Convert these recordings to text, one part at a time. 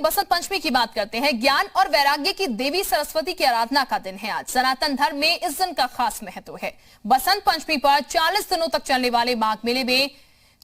बसंत पंचमी की बात करते हैं। ज्ञान और वैराग्य की देवी सरस्वती की आराधना का दिन है आज। सनातन धर्म में इस दिन का खास महत्व है। बसंत पंचमी पर 40 दिनों तक चलने वाले माघ मेले में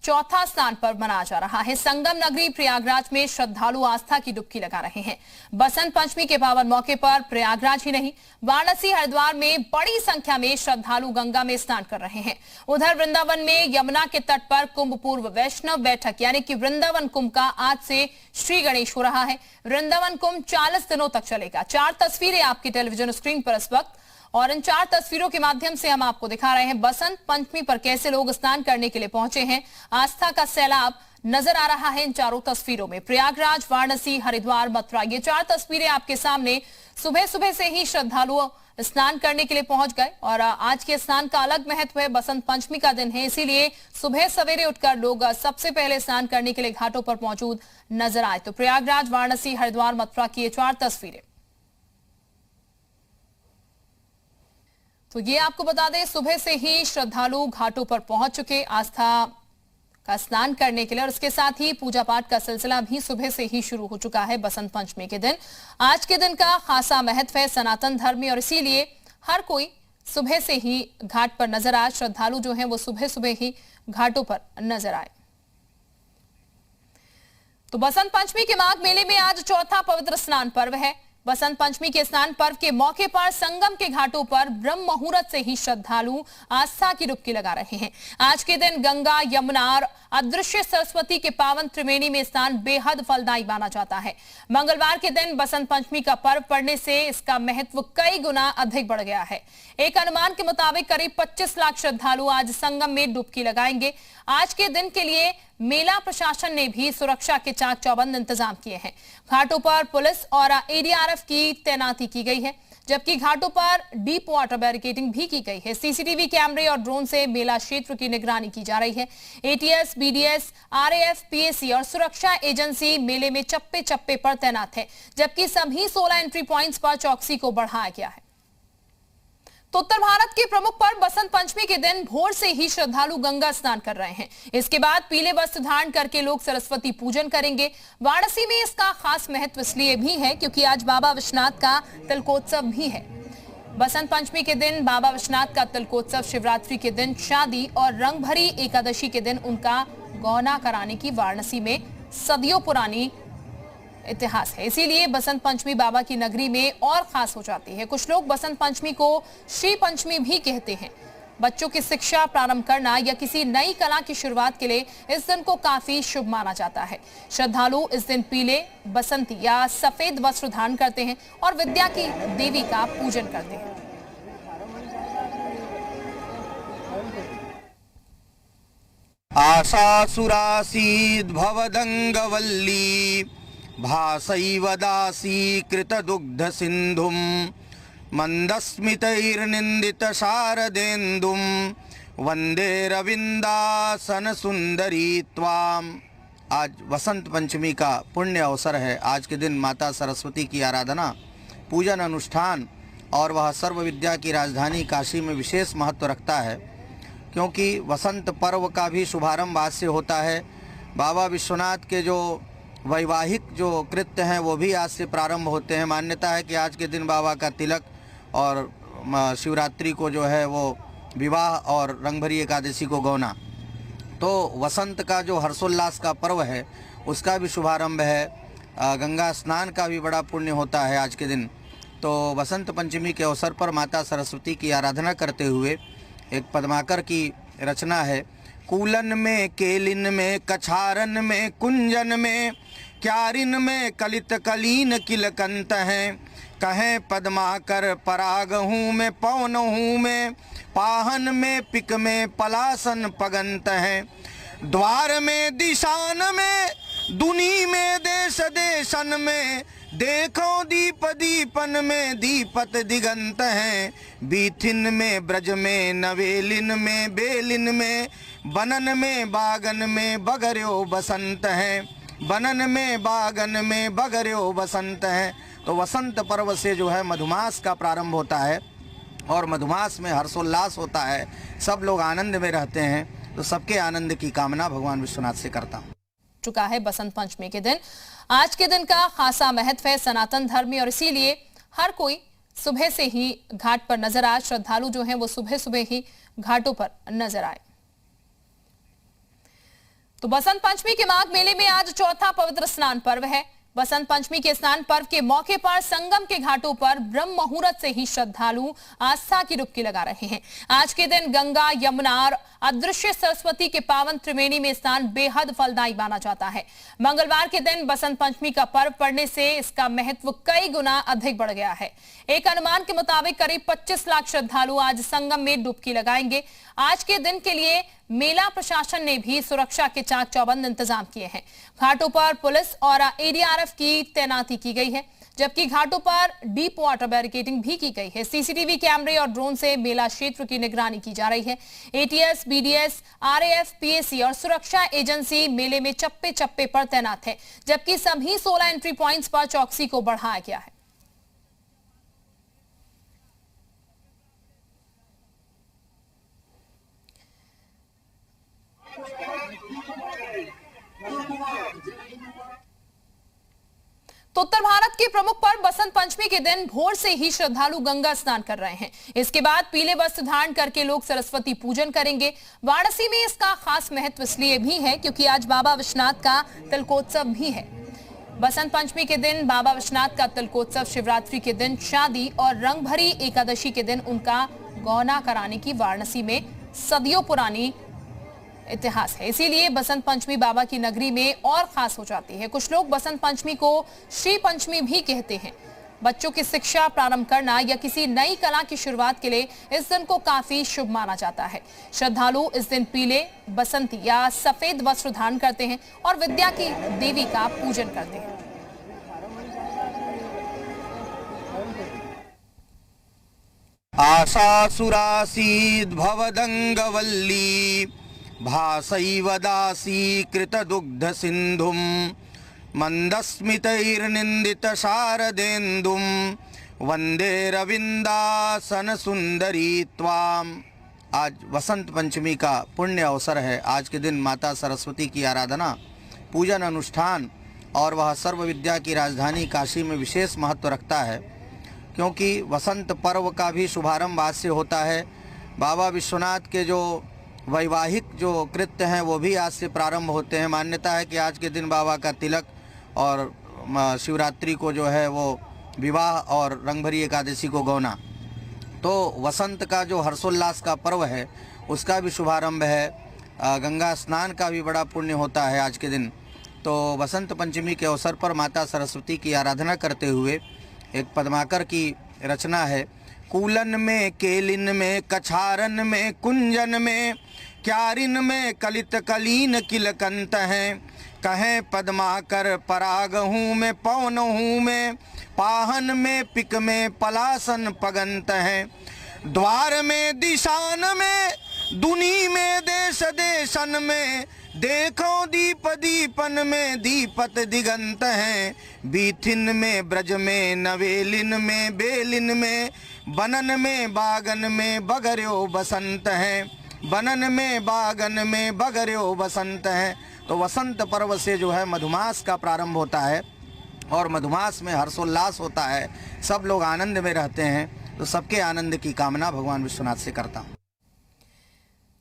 चौथा स्नान पर्व मनाया जा रहा है। संगम नगरी प्रयागराज में श्रद्धालु आस्था की डुबकी लगा रहे हैं। बसंत पंचमी के पावन मौके पर प्रयागराज ही नहीं, वाराणसी, हरिद्वार में बड़ी संख्या में श्रद्धालु गंगा में स्नान कर रहे हैं। उधर वृंदावन में यमुना के तट पर कुंभ पूर्व वैष्णव बैठक यानी कि वृंदावन कुंभ का आज से श्री गणेश हो रहा है। वृंदावन कुंभ 40 दिनों तक चलेगा। 4 तस्वीरें आपकी टेलीविजन स्क्रीन पर इस वक्त, और इन 4 तस्वीरों के माध्यम से हम आपको दिखा रहे हैं बसंत पंचमी पर कैसे लोग स्नान करने के लिए पहुंचे हैं। आस्था का सैलाब नजर आ रहा है इन चारों तस्वीरों में। प्रयागराज, वाराणसी, हरिद्वार, मथुरा, ये 4 तस्वीरें आपके सामने। सुबह सुबह से ही श्रद्धालु स्नान करने के लिए पहुंच गए और आज के स्नान का अलग महत्व है। बसंत पंचमी का दिन है, इसीलिए सुबह सवेरे उठकर लोग सबसे पहले स्नान करने के लिए घाटों पर मौजूद नजर आए। तो प्रयागराज, वाराणसी, हरिद्वार, मथुरा की ये 4 तस्वीरें। तो ये आपको बता दें, सुबह से ही श्रद्धालु घाटों पर पहुंच चुके आस्था का स्नान करने के लिए, और इसके साथ ही पूजा पाठ का सिलसिला भी सुबह से ही शुरू हो चुका है। बसंत पंचमी के दिन, आज के दिन का खासा महत्व है सनातन धर्म में, और इसीलिए हर कोई सुबह से ही घाट पर नजर आए। श्रद्धालु जो हैं वो सुबह सुबह ही घाटों पर नजर आए। तो बसंत पंचमी के माघ मेले में आज चौथा पवित्र स्नान पर्व है। बसंत पंचमी के स्नान पर्व के मौके पर संगम के घाटों पर ब्रह्म मुहूर्त से ही श्रद्धालु आस्था की डुबकी लगा रहे हैं। आज के दिन गंगा, यमुना और अदृश्य सरस्वती के पावन त्रिवेणी में स्नान बेहद फलदायी माना जाता है। मंगलवार के दिन बसंत पंचमी का पर्व पड़ने से इसका महत्व कई गुना अधिक बढ़ गया है। एक अनुमान के मुताबिक करीब 25 लाख श्रद्धालु आज संगम में डुबकी लगाएंगे। आज के दिन के लिए मेला प्रशासन ने भी सुरक्षा के चाक चौबंद इंतजाम किए हैं। घाटों पर पुलिस और एडीआरएफ की तैनाती की गई है, जबकि घाटों पर डीप वाटर बैरिकेडिंग भी की गई है। सीसीटीवी कैमरे और ड्रोन से मेला क्षेत्र की निगरानी की जा रही है। एटीएस, बीडीएस, आरएएफ, पीएसी और सुरक्षा एजेंसी मेले में चप्पे चप्पे पर तैनात है, जबकि सभी 16 एंट्री पॉइंट्स पर चौकसी को बढ़ाया गया है। तो उत्तर भारत के प्रमुख पर्व बसंत पंचमी के दिन भोर से ही श्रद्धालु गंगा स्नान कर रहे हैं। इसके बाद पीले वस्त्र धारण करके लोग सरस्वती पूजन करेंगे। वाराणसी में इसका खास महत्व इसलिए भी है क्योंकि आज बाबा विश्वनाथ का तिलकोत्सव भी है। बसंत पंचमी के दिन बाबा विश्वनाथ का तिलकोत्सव, शिवरात्रि के दिन शादी और रंग भरी एकादशी के दिन उनका गौना कराने की वाराणसी में सदियों पुरानी इतिहास है। इसीलिए बसंत पंचमी बाबा की नगरी में और खास हो जाती है। कुछ लोग बसंत पंचमी को श्री पंचमी भी कहते हैं। बच्चों की शिक्षा प्रारंभ करना या किसी नई कला की शुरुआत के लिए इस दिन को काफी शुभ माना जाता है। श्रद्धालु इस दिन पीले, बसंती या सफेद वस्त्र धारण करते हैं और विद्या की देवी का पूजन करते हैं। आशासुरासीद् भवदंगवल्ली भासैव दासीकृतदुग्ध सिन्धुं मंदस्मितैर्निन्दित शारदेन्दुं वंदे रविंदासन सुंदरी त्वाम। आज वसंत पंचमी का पुण्य अवसर है। आज के दिन माता सरस्वती की आराधना, पूजन, अनुष्ठान और वह सर्व विद्या की राजधानी काशी में विशेष महत्व रखता है, क्योंकि वसंत पर्व का भी शुभारंभ आज से होता है। बाबा विश्वनाथ के जो वैवाहिक जो कृत्य हैं वो भी आज से प्रारंभ होते हैं। मान्यता है कि आज के दिन बाबा का तिलक और शिवरात्रि को जो है वो विवाह और रंगभरी एकादशी को गौना। तो वसंत का जो हर्षोल्लास का पर्व है उसका भी शुभारंभ है। गंगा स्नान का भी बड़ा पुण्य होता है आज के दिन। तो वसंत पंचमी के अवसर पर माता सरस्वती की आराधना करते हुए एक पद्माकर की रचना है। कूलन में, केलिन में, कछारन में, कुंजन में, क्यारिन में कलित कलीन किलकंत हैं। कहें पद्माकर पराग हूँ मैं, पवन हूँ मैं, पाहन में, पिक में, पलासन पगंत हैं। द्वार में, दिशान में, दुनी में, देश देशन में, देखो दीप दीपन में, दीपत दिगंत हैं। बीथिन में, ब्रज में, नवेलिन में, बेलिन में, बनन में, बागन में, बगर्यो बसंत हैं। बनन में, बागन में, बगर्यो बसंत हैं। तो वसंत पर्व से जो है मधुमास का प्रारंभ होता है और मधुमास में हर्षोल्लास होता है, सब लोग आनंद में रहते हैं। तो सबके आनंद की कामना भगवान विश्वनाथ से करता हूँ। चुका है बसंत पंचमी के दिन आज के दिन का खासा महत्व है सनातन धर्म में और इसीलिए हर कोई सुबह से ही घाट पर नजर आए। श्रद्धालु जो हैं वो सुबह सुबह ही घाटों पर नजर आए। तो बसंत पंचमी के माघ मेले में आज चौथा पवित्र स्नान पर्व है। बसंत पंचमी के स्नान पर्व के मौके पर संगम के घाटों पर ब्रह्म मुहूर्त से ही श्रद्धालु आस्था की डुबकी लगा रहे हैं। आज के दिन गंगा, यमुना और अदृश्य सरस्वती के पावन त्रिवेणी में स्नान बेहद फलदायी माना जाता है। मंगलवार के दिन बसंत पंचमी का पर्व पड़ने से इसका महत्व कई गुना अधिक बढ़ गया है। एक अनुमान के मुताबिक करीब 25 लाख श्रद्धालु आज संगम में डुबकी लगाएंगे। आज के दिन के लिए मेला प्रशासन ने भी सुरक्षा के चाक चौबंद इंतजाम किए हैं। घाटों पर पुलिस और एडीआरएफ की तैनाती की गई है, जबकि घाटों पर डीप वाटर बैरिकेडिंग भी की गई है। सीसीटीवी कैमरे और ड्रोन से मेला क्षेत्र की निगरानी की जा रही है। एटीएस, बीडीएस, आरएएफ, पीएसी और सुरक्षा एजेंसी मेले में चप्पे चप्पे पर तैनात है, जबकि सभी 16 एंट्री पॉइंट्स पर चौकसी को बढ़ाया गया है। तो उत्तर भारत के प्रमुख पर्व बसंत पंचमी के दिन भोर से ही श्रद्धालु गंगा स्नान कर रहे हैं। इसके बाद पीले वस्त्र धारण करके लोग सरस्वती पूजन करेंगे। वाराणसी में इसका खास महत्व इसलिए भी है क्योंकि आज बाबा विश्वनाथ का तिलकोत्सव भी है। बसंत पंचमी के दिन बाबा विश्वनाथ का तिलकोत्सव, शिवरात्रि के दिन शादी और रंग भरी एकादशी के दिन उनका गौना कराने की वाराणसी में सदियों पुरानी इतिहास है। इसीलिए बसंत पंचमी बाबा की नगरी में और खास हो जाती है। कुछ लोग बसंत पंचमी को श्री पंचमी भी कहते हैं। बच्चों की शिक्षा प्रारंभ करना या किसी नई कला की शुरुआत के लिए इस दिन को काफी शुभ माना जाता है। श्रद्धालु इस दिन पीले, बसंती या सफेद वस्त्र धारण करते हैं और विद्या की देवी का पूजन करते हैं। आशासुरासीद् भवदंगवल्ली भासैव दासीकृतदुग्ध सिन्धुं मन्दस्मितैर्निन्दितशारदेन्दुं वन्दे रविन्दासन सुंदरी त्वाम्। आज वसंत पंचमी का पुण्य अवसर है। आज के दिन माता सरस्वती की आराधना, पूजन, अनुष्ठान और वह सर्व विद्या की राजधानी काशी में विशेष महत्व रखता है, क्योंकि वसंत पर्व का भी शुभारंभ आज से होता है। बाबा विश्वनाथ के जो वैवाहिक जो कृत्य हैं वो भी आज से प्रारंभ होते हैं। मान्यता है कि आज के दिन बाबा का तिलक और शिवरात्रि को जो है वो विवाह और रंगभरी एकादशी को गौना। तो वसंत का जो हर्षोल्लास का पर्व है उसका भी शुभारंभ है। गंगा स्नान का भी बड़ा पुण्य होता है आज के दिन। तो वसंत पंचमी के अवसर पर माता सरस्वती की आराधना करते हुए एक पद्माकर की रचना है। कूलन में, केलिन में, कछारन में, कुंजन में, क्यारिन में कलित कलीन किलकंत हैं। कहें पद्माकर पराग हूँ मैं, पवन हूँ मैं, पाहन में, पिक में, पलासन पगंत हैं। द्वार में, दिशान में, दुनी में, देश देशन में, देखो दीप दीपन में, दीपत दिगंत हैं। बीथिन में, ब्रज में, नवेलिन में, बेलिन में, बनन में, बागन में, बगर्यो बसंत हैं। बनन में, बागन में, बगर्यो बसंत हैं। तो वसंत पर्व से जो है मधुमास का प्रारंभ होता है और मधुमास में हर्षोल्लास होता है। सब लोग आनंद में रहते हैं। तो सबके आनंद की कामना भगवान विश्वनाथ से करता हूँ।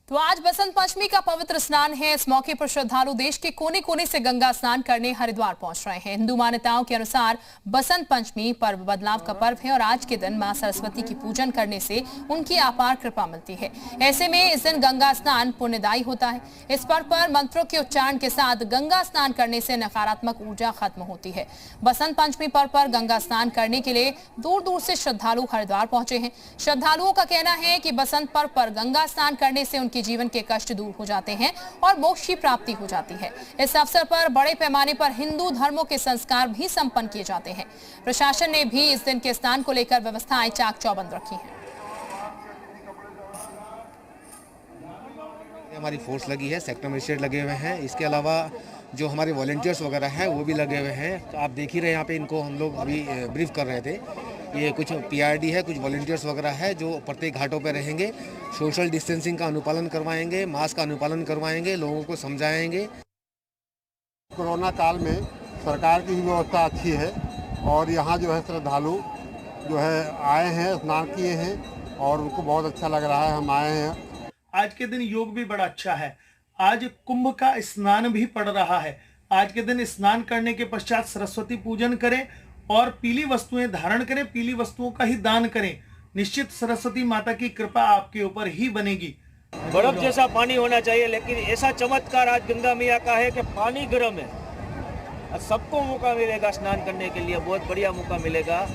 तो आज बसंत पंचमी का पवित्र स्नान है। इस मौके पर श्रद्धालु देश के कोने कोने से गंगा स्नान करने हरिद्वार पहुंच रहे हैं। हिंदू मान्यताओं के अनुसार बसंत पंचमी पर्व बदलाव का पर्व है और आज के दिन मां सरस्वती की पूजन करने से उनकी अपार कृपा मिलती है। ऐसे में इस दिन गंगा स्नान पुण्यदायी होता है। इस पर्व पर मंत्रों के उच्चारण के साथ गंगा स्नान करने से नकारात्मक ऊर्जा खत्म होती है। बसंत पंचमी पर्व पर गंगा स्नान करने के लिए दूर दूर से श्रद्धालु हरिद्वार पहुंचे हैं। श्रद्धालुओं का कहना है कि बसंत पर्व पर गंगा स्नान करने से के जीवन के कष्ट दूर हो जाते हैं और मोक्ष की प्राप्ति हो जाती है। इस अवसर पर बड़े पैमाने पर हिंदू धर्मों के संस्कार भी संपन्न किए जाते हैं। प्रशासन ने भी इस दिन के स्नान को लेकर व्यवस्थाएं चाक चौबंद रखी हैं। हमारी फोर्स लगी है, सेक्टर मजिस्ट्रेट लगे हुए हैं। इसके अलावा जो हमारे वॉलंटियर्स वगैरह हैं वो भी लगे हुए हैं। तो आप देख ही रहे हैं, यहाँ पे इनको हम लोग अभी ब्रीफ कर रहे थे। ये कुछ पीआरडी है, कुछ वॉलंटियर्स वगैरह है जो प्रत्येक घाटों पर रहेंगे, सोशल डिस्टेंसिंग का अनुपालन करवाएंगे, मास्क का अनुपालन करवाएंगे, लोगों को समझाएंगे। कोरोना काल में सरकार की भी व्यवस्था अच्छी है और यहाँ जो है श्रद्धालु जो है आए हैं, स्नान किए हैं और उनको बहुत अच्छा लग रहा है। हम आए हैं। आज के दिन योग भी बड़ा अच्छा है। आज कुंभ का स्नान भी पड़ रहा है। आज के दिन स्नान करने के पश्चात सरस्वती पूजन करें और पीली वस्तुएं धारण करें, पीली वस्तुओं का ही दान करें। निश्चित सरस्वती माता की कृपा आपके ऊपर ही बनेगी। बर्फ जैसा पानी होना चाहिए, लेकिन ऐसा चमत्कार आज गंगा मैया का है कि पानी गर्म है। सबको मौका मिलेगा स्नान करने के लिए, बहुत बढ़िया मौका मिलेगा।